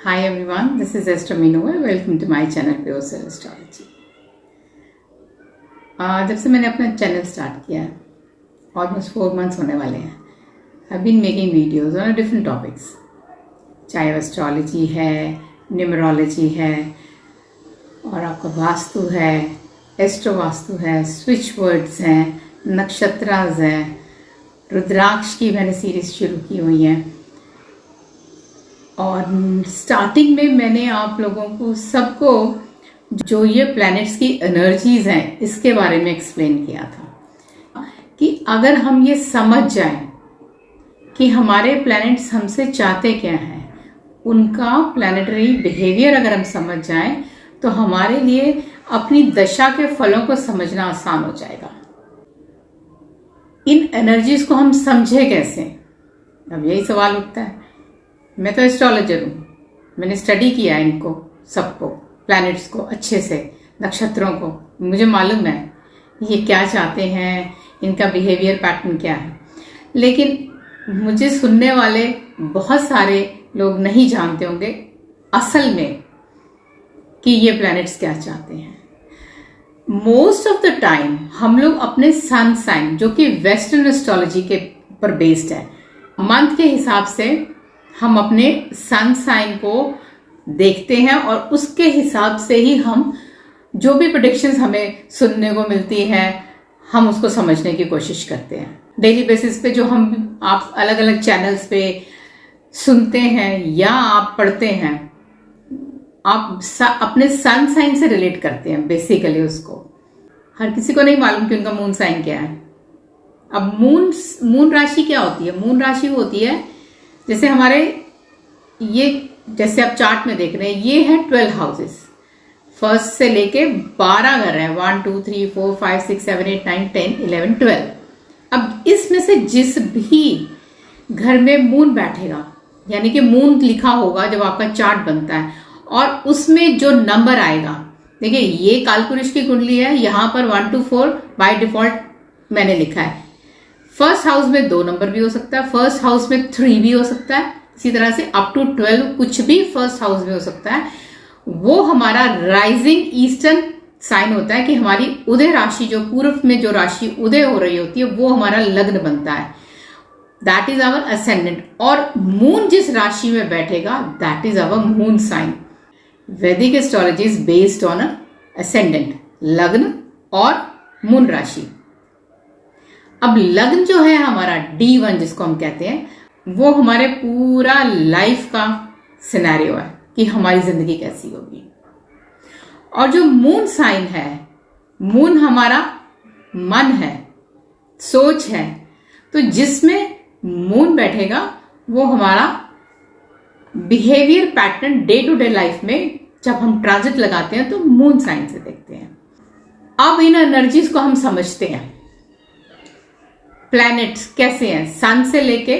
Hi everyone, this is Esther Minowa. Welcome to my channel Pure Soul Astrology. जब से मैंने अपना channel start किया है, ऑलमोस्ट 4 months होने वाले हैं. I've been making videos on different topics. चाहे एस्ट्रोलॉजी है, न्यूमरोलॉजी है, और आपका वास्तु है, एस्ट्रो वास्तु है, स्विच वर्ड्स हैं, नक्षत्रास हैं, रुद्राक्ष की मैंने सीरीज शुरू की हुई है. और स्टार्टिंग में मैंने आप लोगों को सबको जो ये प्लैनेट्स की एनर्जीज हैं इसके बारे में एक्सप्लेन किया था कि अगर हम ये समझ जाएं कि हमारे प्लैनेट्स हमसे चाहते क्या हैं, उनका प्लैनेटरी बिहेवियर अगर हम समझ जाएं तो हमारे लिए अपनी दशा के फलों को समझना आसान हो जाएगा. इन एनर्जीज को हम समझे कैसे? अब यही सवाल उठता है. मैं तो एस्ट्रोलॉजर हूँ, मैंने स्टडी किया है इनको सबको, प्लैनेट्स को अच्छे से, नक्षत्रों को. मुझे मालूम है ये क्या चाहते हैं, इनका बिहेवियर पैटर्न क्या है. लेकिन मुझे सुनने वाले बहुत सारे लोग नहीं जानते होंगे असल में कि ये प्लैनेट्स क्या चाहते हैं. मोस्ट ऑफ द टाइम हम लोग अपने सन साइन, जो कि वेस्टर्न एस्ट्रोलॉजी के पर बेस्ड है, मंथ के हिसाब से हम अपने सन साइन को देखते हैं और उसके हिसाब से ही हम जो भी प्रेडिक्शंस हमें सुनने को मिलती है हम उसको समझने की कोशिश करते हैं. डेली बेसिस पे जो हम आप अलग अलग चैनल्स पे सुनते हैं या आप पढ़ते हैं, आप अपने सन साइन से रिलेट करते हैं बेसिकली उसको. हर किसी को नहीं मालूम कि उनका मून साइन क्या है. अब मून राशि क्या होती है? मून राशि वो होती है जैसे हमारे ये, जैसे आप चार्ट में देख रहे हैं, ये है 12 हाउसेस. फर्स्ट से लेके 12 घर हैं. 1 2 3 4 5 6 7 8 9 10 11 12. अब इसमें से जिस भी घर में मून बैठेगा, यानी कि मून लिखा होगा जब आपका चार्ट बनता है, और उसमें जो नंबर आएगा, देखिए ये कालपुरुष की कुंडली है, यहां पर 1 to 4 बाय डिफॉल्ट मैंने लिखा है. फर्स्ट हाउस में 2 नंबर भी हो सकता है, फर्स्ट हाउस में 3 भी हो सकता है, इसी तरह से अप टू 12 कुछ भी फर्स्ट हाउस में हो सकता है. वो हमारा राइजिंग ईस्टर्न साइन होता है कि हमारी उदय राशि, जो पूर्व में जो राशि उदय हो रही होती है, वो हमारा लग्न बनता है. That is our ascendant. और मून जिस राशि में बैठेगा that is our moon sign. Vedic astrology is based on ascendant, लग्न और मून राशि. अब लग्न जो है हमारा D1 जिसको हम कहते हैं, वो हमारे पूरा लाइफ का सिनेरियो है कि हमारी जिंदगी कैसी होगी. और जो मून साइन है, मून हमारा मन है, सोच है. तो जिसमें मून बैठेगा वो हमारा behaviour pattern day to day life में जब हम ट्रांजिट लगाते हैं तो मून साइन से देखते हैं. अब इन एनर्जीज को हम समझते हैं. प्लैनेट्स कैसे हैं? सन से लेके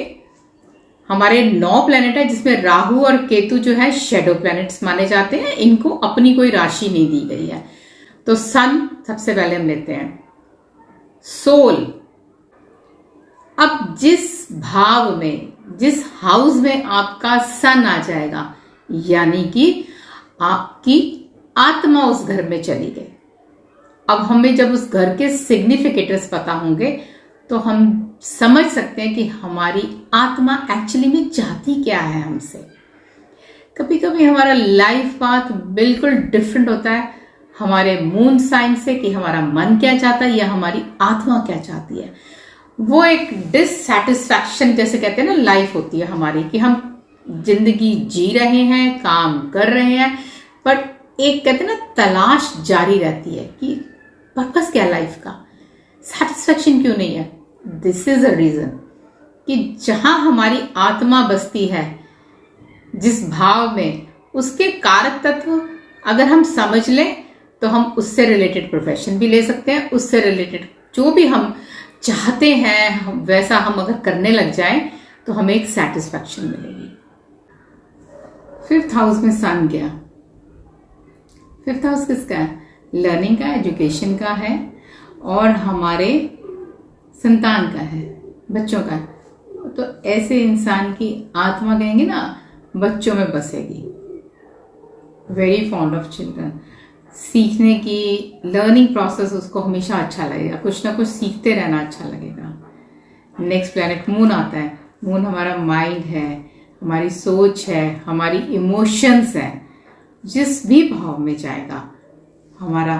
हमारे 9 प्लैनेट है, जिसमें राहु और केतु जो है शेडो प्लैनेट्स माने जाते हैं. इनको अपनी कोई राशि नहीं दी गई है. तो सन सबसे पहले हम लेते हैं. सोल. अब जिस भाव में, जिस हाउस में आपका सन आ जाएगा, यानी कि आपकी आत्मा उस घर में चली गई. अब हमें जब उस घर के सिग्निफिकेटर्स पता होंगे तो हम समझ सकते हैं कि हमारी आत्मा एक्चुअली में चाहती क्या है हमसे. कभी कभी हमारा लाइफ पाथ बिल्कुल डिफरेंट होता है हमारे मून साइन से, कि हमारा मन क्या चाहता है या हमारी आत्मा क्या चाहती है. वो एक डिससैटिस्फैक्शन जैसे कहते हैं ना, लाइफ होती है हमारी, कि हम जिंदगी जी रहे हैं, काम कर रहे हैं, पर एक कहते हैं ना तलाश जारी रहती है कि पर्पस क्या लाइफ का, सैटिस्फैक्शन क्यों नहीं है. दिस इज अ रीजन कि जहां हमारी आत्मा बसती है, जिस भाव में, उसके कारक तत्व अगर हम समझ लें तो हम उससे रिलेटेड प्रोफेशन भी ले सकते हैं. उससे रिलेटेड जो भी हम चाहते हैं वैसा हम अगर करने लग जाएं तो हमें एक सेटिस्फैक्शन मिलेगी. 5th हाउस में सन गया. 5th हाउस किसका है? लर्निंग का, एजुकेशन का है, और हमारे संतान का है, बच्चों का है. तो ऐसे इंसान की आत्मा कहेंगे ना बच्चों में बसेगी. Very fond of children. सीखने की लर्निंग प्रोसेस उसको हमेशा अच्छा लगेगा, कुछ ना कुछ सीखते रहना अच्छा लगेगा। नेक्स्ट प्लैनेट मून आता है। मून हमारा माइंड है, हमारी सोच है, हमारी इमोशंस है। जिस भी भाव में जाएगा हमारा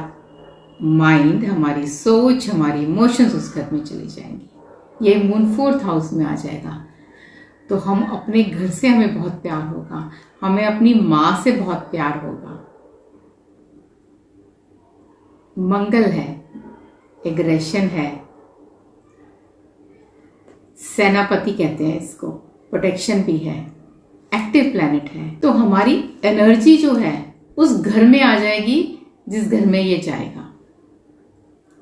माइंड, हमारी सोच, हमारी इमोशंस उस घर में चली जाएंगी। ये मून 4th हाउस में आ जाएगा तो हम अपने घर से हमें बहुत प्यार होगा, हमें अपनी माँ से बहुत प्यार होगा। मंगल है, एग्रेशन है, सेनापति कहते हैं इसको, प्रोटेक्शन भी है, एक्टिव प्लैनेट है। तो हमारी एनर्जी जो है उस घर में आ जाएगी जिस घर में ये जाएगा।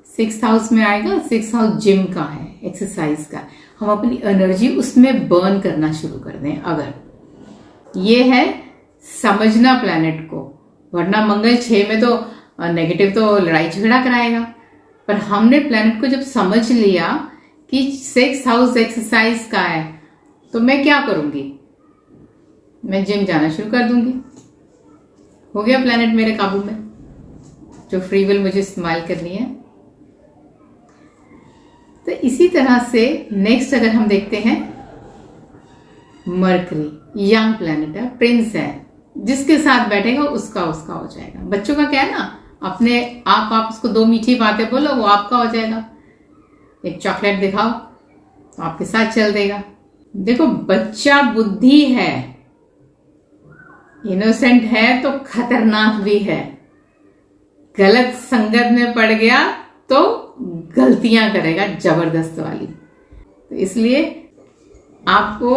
6th हाउस में आएगा। 6th हाउस जिम का है, एक्सरसाइज का। हम अपनी एनर्जी उसमें बर्न करना शुरू कर दें अगर। ये है समझना प्लैनेट को, वरना मंगल 6 में तो नेगेटिव तो लड़ाई झगड़ा कराएगा। पर हमने प्लैनेट को जब समझ लिया कि 6th हाउस एक्सरसाइज का है तो मैं क्या करूंगी, मैं जिम जाना शुरू कर दूंगी। हो गया प्लैनेट मेरे काबू में, जो फ्री विल मुझे इस्तेमाल करनी है। तो इसी तरह से नेक्स्ट अगर हम देखते हैं मरकरी, यंग प्लैनेट है, प्रिंस है, जिसके साथ बैठेगा उसका हो जाएगा। बच्चों का क्या है ना, अपने आप उसको 2 मीठी बातें बोलो वो आपका हो जाएगा। एक चॉकलेट दिखाओ तो आपके साथ चल देगा। देखो बच्चा बुद्धि है, इनोसेंट है तो खतरनाक भी है। गलत संगत में पड़ गया तो गलतियां करेगा जबरदस्त वाली। तो इसलिए आपको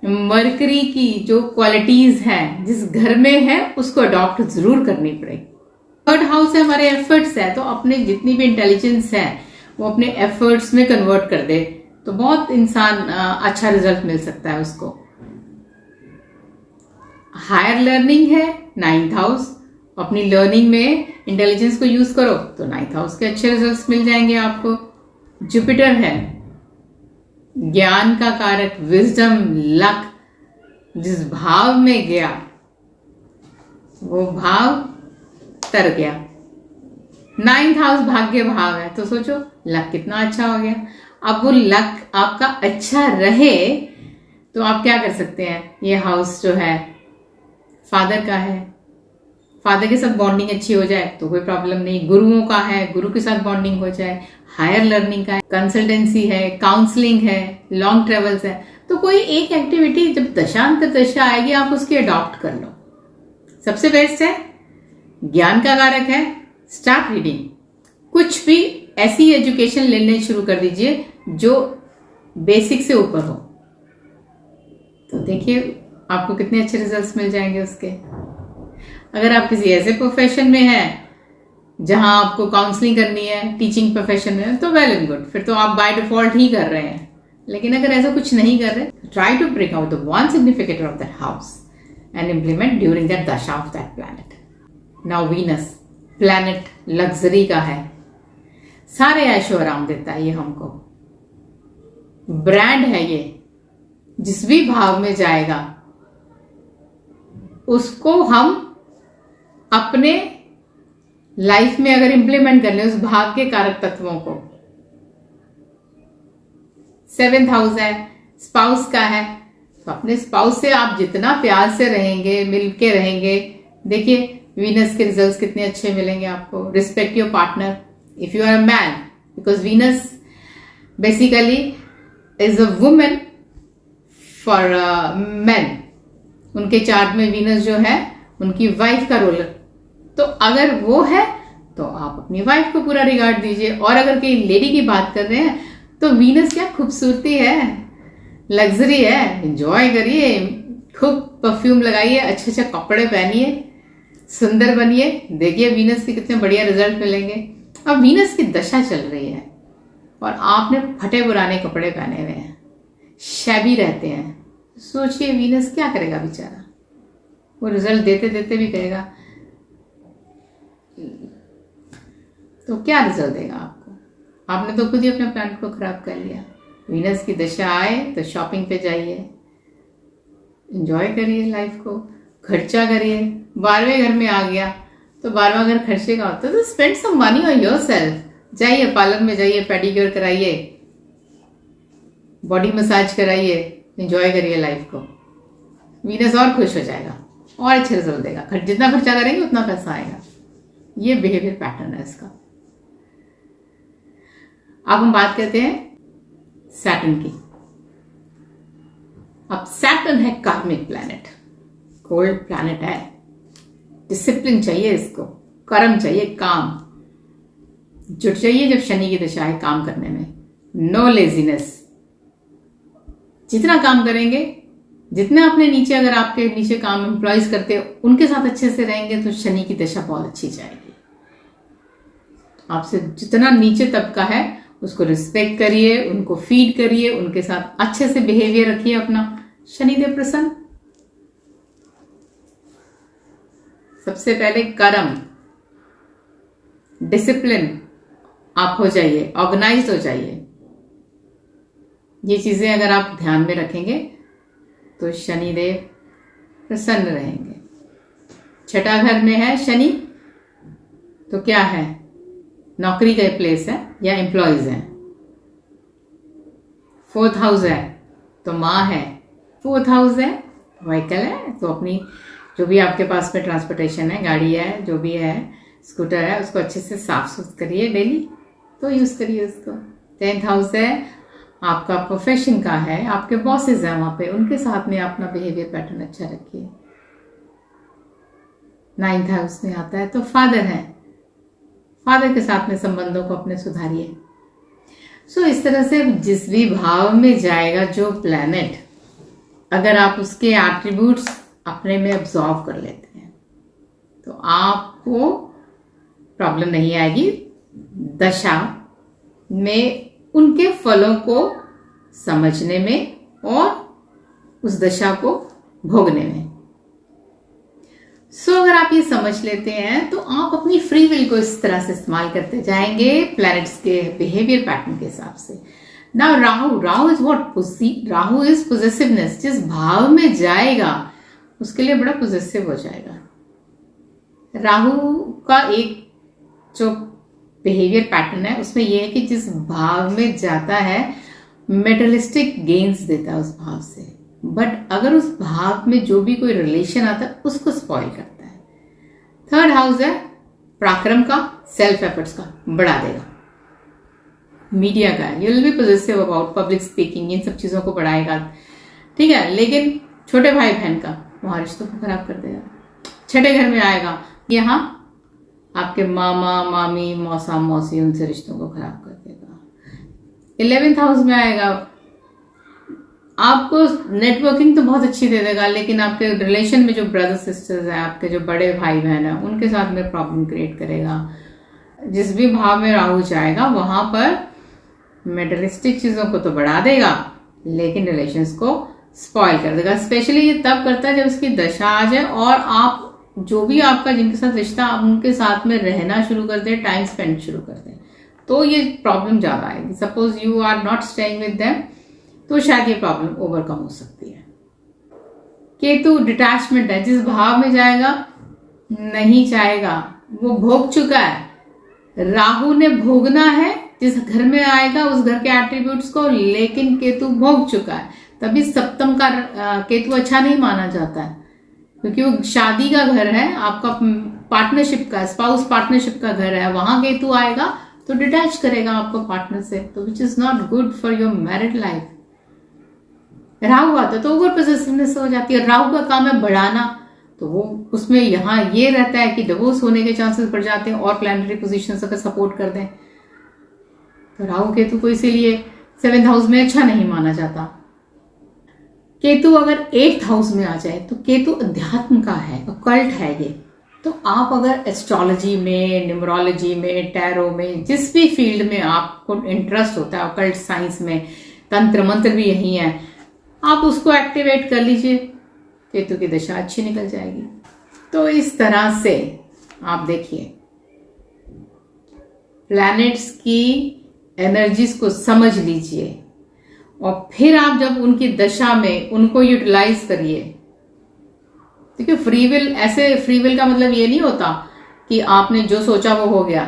मरकरी की जो क्वालिटीज हैं जिस घर में है उसको अडॉप्ट जरूर करनी पड़ेगी। 3rd हाउस है हमारे एफर्ट्स है, तो अपने जितनी भी इंटेलिजेंस है वो अपने एफर्ट्स में कन्वर्ट कर दे तो बहुत इंसान अच्छा रिजल्ट मिल सकता है उसको। हायर लर्निंग है 9th हाउस, अपनी लर्निंग में इंटेलिजेंस को यूज करो तो 9th हाउस के अच्छे रिजल्ट्स मिल जाएंगे आपको। जुपिटर है ज्ञान का कारक, विजडम, लक। जिस भाव में गया वो भाव तर गया। 9th हाउस भाग्य भाव है तो सोचो लक कितना अच्छा हो गया। अब वो लक आपका अच्छा रहे तो आप क्या कर सकते हैं, ये हाउस जो है फादर का है, फादर के साथ बॉन्डिंग अच्छी हो जाए तो कोई प्रॉब्लम नहीं। गुरुओं का है, गुरु के साथ बॉन्डिंग हो जाए। हायर लर्निंग का है, कंसल्टेंसी है, काउंसलिंग है, लॉन्ग ट्रेवल्स है। तो कोई एक एक्टिविटी जब दशांतर दशा आएगी आप उसकी अडॉप्ट कर लो, सबसे बेस्ट है। ज्ञान का कारक है, स्टार्ट रीडिंग। कुछ भी ऐसी एजुकेशन लेने शुरू कर दीजिए जो बेसिक से ऊपर हो, तो देखिए आपको कितने अच्छे रिजल्ट्स मिल जाएंगे उसके। अगर आप किसी ऐसे प्रोफेशन में हैं जहां आपको काउंसलिंग करनी है, टीचिंग प्रोफेशन में, तो वेल एंड गुड, फिर तो आप बाय डिफॉल्ट ही कर रहे हैं। लेकिन अगर ऐसा कुछ नहीं कर रहे, try to break out the one significator of that house and implement during that dasha of that planet. Now Venus planet luxury का है, सारे ऐशो आराम देता है ये हमको। ब्रांड है ये, जिस भी भाव में जाएगा उसको हम अपने लाइफ में अगर इंप्लीमेंट कर ले उस भाव के कारक तत्वों को। 7th हाउस है, स्पाउस का है, तो अपने स्पाउस से आप जितना प्यार से रहेंगे, मिलके रहेंगे, देखिए वीनस के रिजल्ट्स कितने अच्छे मिलेंगे आपको। Respect your partner if you are a man, because Venus basically is a women for man. उनके चार्ट में वीनस जो है उनकी वाइफ का रोल, तो अगर वो है तो आप अपनी वाइफ को पूरा रिगार्ड दीजिए। और अगर कोई लेडी की बात कर रहे हैं तो वीनस क्या खूबसूरती है, लग्जरी है, एंजॉय करिए, खूब परफ्यूम लगाइए, अच्छे अच्छे कपड़े पहनिए, सुंदर बनिए। देखिए वीनस के कितने बढ़िया रिजल्ट मिलेंगे। अब वीनस की दशा चल रही है और आपने फटे पुराने कपड़े पहने हुए हैं, शैबी रहते हैं, सोचिए वीनस क्या करेगा बेचारा। वो रिजल्ट देते देते भी कहेगा तो क्या रिजल्ट देगा आपको। आपने तो खुद ही अपने प्लान को खराब कर लिया। वीनस की दशा आए तो शॉपिंग पे जाइए, एंजॉय करिए लाइफ को, खर्चा करिए, 12वें घर में आ गया तो 12वां घर खर्चे का होता है, तो spend some money on yourself. जाइए पार्लर में, जाइए पेडिक्योर कराइए, बॉडी मसाज कराइए, एंजॉय करिए लाइफ को। वीनस और खुश हो जाएगा और अच्छे रिजल्ट देगा। जितना खर्चा करेंगे उतना पैसा आएगा। ये बिहेवियर पैटर्न है इसका। अब हम बात करते हैं सैटर्न की। अब सैटर्न है कार्मिक प्लैनेट, कोल्ड प्लैनेट है। डिसिप्लिन चाहिए इसको, कर्म चाहिए, काम जुट चाहिए जब शनि की दशा है काम करने में। नो लेजीनेस, जितना काम करेंगे, जितना अपने नीचे, अगर आपके नीचे काम एम्प्लॉयज करते हैं उनके साथ अच्छे से रहेंगे तो शनि की दशा बहुत अच्छी जाएगी। आपसे जितना नीचे तबका है उसको रिस्पेक्ट करिए, उनको फीड करिए, उनके साथ अच्छे से बिहेवियर रखिए अपना। शनिदेव प्रसन्न। सबसे पहले कर्म, डिसिप्लिन आप हो जाइए, ऑर्गेनाइज्ड हो जाइए। ये चीजें अगर आप ध्यान में रखेंगे तो शनिदेव प्रसन्न रहेंगे। छठा घर में है शनि, तो क्या है? नौकरी का प्लेस है या एम्प्लॉयज है। फोर्थ हाउस है तो माँ है। फोर्थ हाउस है व्हीकल है, तो अपनी जो भी आपके पास में ट्रांसपोर्टेशन है, गाड़ी है, जो भी है, स्कूटर है, उसको अच्छे से साफ सुथरा करिए डेली, तो यूज करिए उसको। 10th हाउस है आपका प्रोफेशन का है, आपके बॉसेस हैं वहां पे, उनके साथ में अपना बिहेवियर पैटर्न अच्छा रखिए। 9th हाउस में आता है तो फादर है, फादर के साथ में संबंधों को अपने सुधारिए। सो इस तरह से जिस भी भाव में जाएगा जो प्लैनेट, अगर आप उसके एट्रीब्यूट्स अपने में अब्सॉर्व कर लेते हैं तो आपको प्रॉब्लम नहीं आएगी दशा में उनके फलों को समझने में और उस दशा को भोगने में। सो अगर आप ये समझ लेते हैं तो आप अपनी फ्री विल को इस तरह से इस्तेमाल करते जाएंगे प्लैनेट्स के बिहेवियर पैटर्न के हिसाब से। Now Rahu is what? Rahu is possessiveness. जिस भाव में जाएगा उसके लिए बड़ा पोजेसिव हो जाएगा। राहु का एक जो बिहेवियर पैटर्न है उसमें यह है कि जिस भाव में जाता है मेटलिस्टिक गेन्स देता है उस भाव से, बट अगर उस भाव में जो भी कोई रिलेशन आता है उसको स्पॉइल करता है। थर्ड हाउस है पराक्रम का, सेल्फ एफर्ट्स का, बढ़ा देगा। मीडिया का है, you will be positive about public speaking, इन सब चीजों को बढ़ाएगा, ठीक है। लेकिन छोटे भाई बहन का वहां रिश्तों को खराब कर देगा। छठे घर में आएगा, यहाँ आपके मामा मामी मौसा मौसी, उनसे रिश्तों को खराब कर देगा। 11th हाउस में आएगा, आपको नेटवर्किंग तो बहुत अच्छी दे देगा, लेकिन आपके रिलेशन में जो ब्रदर सिस्टर्स हैं, आपके जो बड़े भाई बहन हैं, उनके साथ में प्रॉब्लम क्रिएट करेगा। जिस भी भाव में राहु जाएगा वहां पर मेटलिस्टिक चीजों को तो बढ़ा देगा लेकिन रिलेशंस को स्पॉइल कर देगा। स्पेशली ये तब करता है जब उसकी दशा आ जाए और आप जो भी आपका जिनके साथ रिश्ता, आप उनके साथ में रहना शुरू कर दें, टाइम स्पेंड शुरू कर दें, तो ये प्रॉब्लम ज्यादा आएगी। Suppose you are not staying with them, तो शायद ये प्रॉब्लम ओवरकम हो सकती है। केतु डिटैचमेंट है, जिस भाव में जाएगा नहीं चाहेगा, वो भोग चुका है। राहु ने भोगना है, जिस घर में आएगा उस घर के एट्रीब्यूट्स को, लेकिन केतु भोग चुका है। तभी सप्तम का केतु अच्छा नहीं माना जाता है, क्योंकि वो शादी का घर है, आपका पार्टनरशिप का, स्पाउस पार्टनरशिप का घर है। वहां केतु आएगा तो डिटैच करेगा आपको पार्टनर से, तो which is not good for your married life. Rahu आता है तो ओवर पॉसेसिवनेस हो जाती है। राहु का काम है बढ़ाना, तो वो उसमें यहाँ ये रहता है कि डिवोर्स होने के चांसेस बढ़ जाते हैं और प्लैनेटरी पोजीशंस अगर सपोर्ट कर दें तो राहु केतु को इसीलिए 7th हाउस में अच्छा नहीं माना जाता। केतु अगर 8th हाउस में आ जाए तो केतु अध्यात्म का है, ऑकल्ट है ये। तो आप अगर एस्ट्रोलॉजी में, न्यूमरोलॉजी में, टैरो में, जिस भी फील्ड में आपको इंटरेस्ट होता है, ऑकल्ट साइंस में, तंत्र मंत्र भी यही है, आप उसको एक्टिवेट कर लीजिए, केतु की दशा अच्छी निकल जाएगी। तो इस तरह से आप देखिए प्लैनेट्स की एनर्जीज को समझ लीजिए और फिर आप जब उनकी दशा में उनको यूटिलाइज करिए देखिए फ्री विल, ऐसे फ्री विल का मतलब ये नहीं होता कि आपने जो सोचा वो हो गया।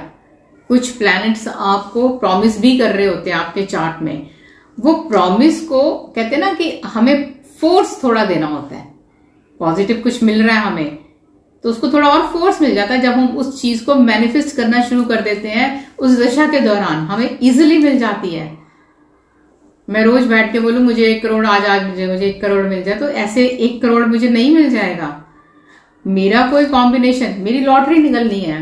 कुछ प्लैनेट्स आपको प्रॉमिस भी कर रहे होते हैं आपके चार्ट में। वो प्रॉमिस को कहते हैं ना कि हमें फोर्स थोड़ा देना होता है। पॉजिटिव कुछ मिल रहा है हमें, तो उसको थोड़ा और फोर्स मिल जाता है जब हम उस चीज को मैनिफेस्ट करना शुरू कर देते हैं। उस दशा के दौरान हमें इजिली मिल जाती है। मैं रोज बैठ के बोलूं मुझे 1 करोड़ आज मुझे 1 करोड़ मिल जाए, तो ऐसे 1 करोड़ मुझे नहीं मिल जाएगा। मेरा कोई कॉम्बिनेशन, मेरी लॉटरी निकलनी है।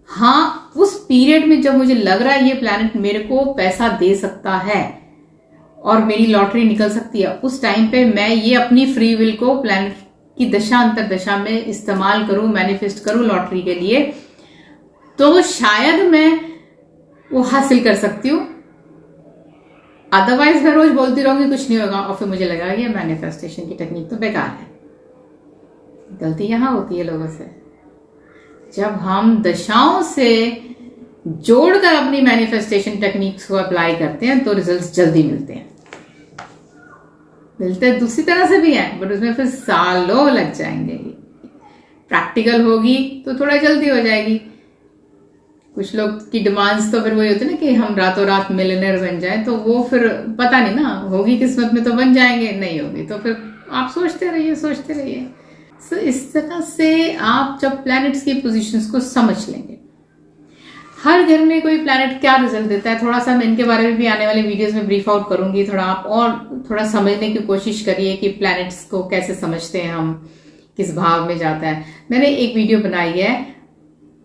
हाँ, उस पीरियड में जब मुझे लग रहा है ये प्लैनेट मेरे को पैसा दे सकता है और मेरी लॉटरी निकल सकती है, उस टाइम पे मैं ये अपनी फ्री विल को प्लैनेट की दशा अंतर दशा में इस्तेमाल करूं, मैनिफेस्ट करूं लॉटरी के लिए, तो शायद मैं वो हासिल कर सकती हूँ। अदरवाइज मैं रोज बोलती रहूंगी कुछ नहीं होगा, और फिर मुझे लगा ये मैनिफेस्टेशन की टेक्निक तो बेकार है। गलती यहां होती है लोगों से, जब हम दशाओं से जोड़कर अपनी मैनिफेस्टेशन टेक्निक्स को अप्लाई करते हैं तो रिजल्ट्स जल्दी मिलते हैं। मिलते दूसरी तरह से भी है, बट उसमें फिर सालों लग जाएंगे। प्रैक्टिकल होगी तो थोड़ा जल्दी हो जाएगी। कुछ लोग की डिमांड्स तो फिर वही होती है ना कि हम रातों रात मिलियनेयर बन जाएं, तो वो फिर पता नहीं ना, होगी किस्मत में तो बन जाएंगे, नहीं होगी तो फिर आप सोचते रहिए। सो इस तरह से आप जब प्लैनेट्स की पोजीशंस को समझ लेंगे, हर घर में कोई प्लैनेट क्या रिजल्ट देता है, थोड़ा सा मैं इनके बारे में भी आने वाले वीडियोस में ब्रीफ आउट करूंगी। थोड़ा आप और थोड़ा समझने की कोशिश करिए कि प्लैनेट्स को कैसे समझते हैं हम, किस भाव में जाता है। मैंने एक वीडियो बनाई है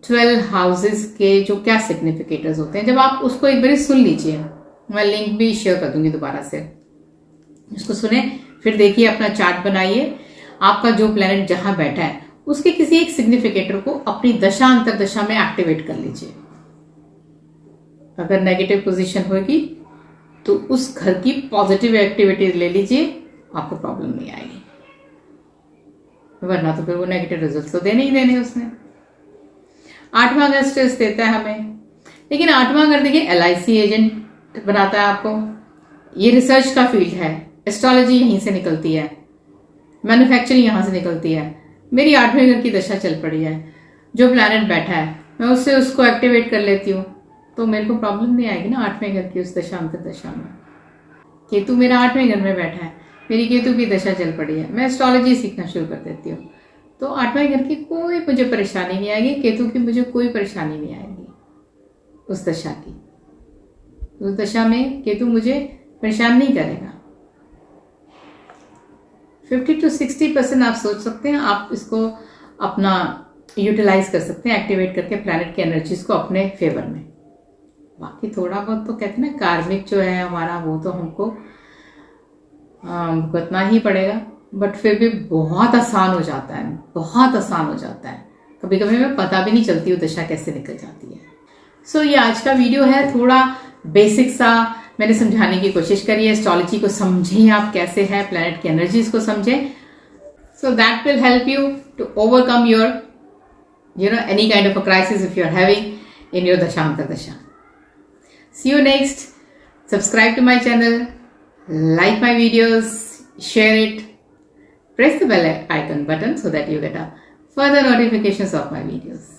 12 हाउसेस के जो क्या सिग्निफिकेटर्स होते हैं, जब आप उसको एक बार सुन लीजिए, मैं लिंक भी शेयर कर दूंगी दोबारा से, उसको सुने, फिर देखिए, अपना चार्ट बनाइए, आपका जो प्लैनेट जहां बैठा है उसके किसी एक सिग्निफिकेटर को अपनी दशा अंतर दशा में एक्टिवेट कर लीजिए। अगर नेगेटिव पोजीशन होगी तो उस घर की पॉजिटिव एक्टिविटीज ले लीजिए, आपको प्रॉब्लम नहीं आएगी, वरना तो फिर वो नेगेटिव रिजल्ट तो देने ही देने उसने। 8वां घर स्ट्रेस देता है हमें, लेकिन 8वां घर देखिए LIC एजेंट बनाता है आपको। ये रिसर्च का फील्ड है, एस्ट्रोलॉजी यहीं से निकलती है, मैन्युफैक्चरिंग यहां से निकलती है। मेरी 8वें घर की दशा चल पड़ी है, जो प्लैनेट बैठा है मैं उससे उसको एक्टिवेट कर लेती हूँ, तो मेरे को प्रॉब्लम नहीं आएगी ना 8वें घर की उस दशा अंतर दशा में। केतु मेरा 8वें घर में बैठा है, मेरी केतु की दशा चल पड़ी है, मैं एस्ट्रोलॉजी सीखना शुरू कर देती हूँ, तो 8वें घर की कोई मुझे परेशानी नहीं आएगी, केतु की मुझे कोई परेशानी नहीं आएगी उस दशा की। उस दशा में केतु मुझे परेशान नहीं करेगा। 50 to 60% आप सोच सकते हैं, आप इसको अपना यूटिलाइज कर सकते हैं, एक्टिवेट करके प्लैनेट की एनर्जीज को अपने फेवर में। बाकी थोड़ा बहुत तो कहते हैं ना, कार्मिक जो है हमारा, वो तो हमको भुगतना ही पड़ेगा, बट फिर भी बहुत आसान हो जाता है, बहुत आसान हो जाता है। कभी कभी हमें पता भी नहीं चलती वो दशा कैसे निकल जाती है। सो ये आज का वीडियो है, थोड़ा बेसिक सा मैंने समझाने की कोशिश करी है। एस्ट्रोलॉजी को समझें आप कैसे है, प्लैनेट की एनर्जीज को समझें, so that will help you to overcome your any kind of a crisis if you are having in your दशा अंतर दशा। See you next. Subscribe to my channel, like my videos, share it, press the bell icon button so that you get further notifications of my videos.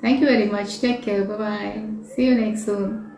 Thank you very much. Take care. Bye bye. See you next soon.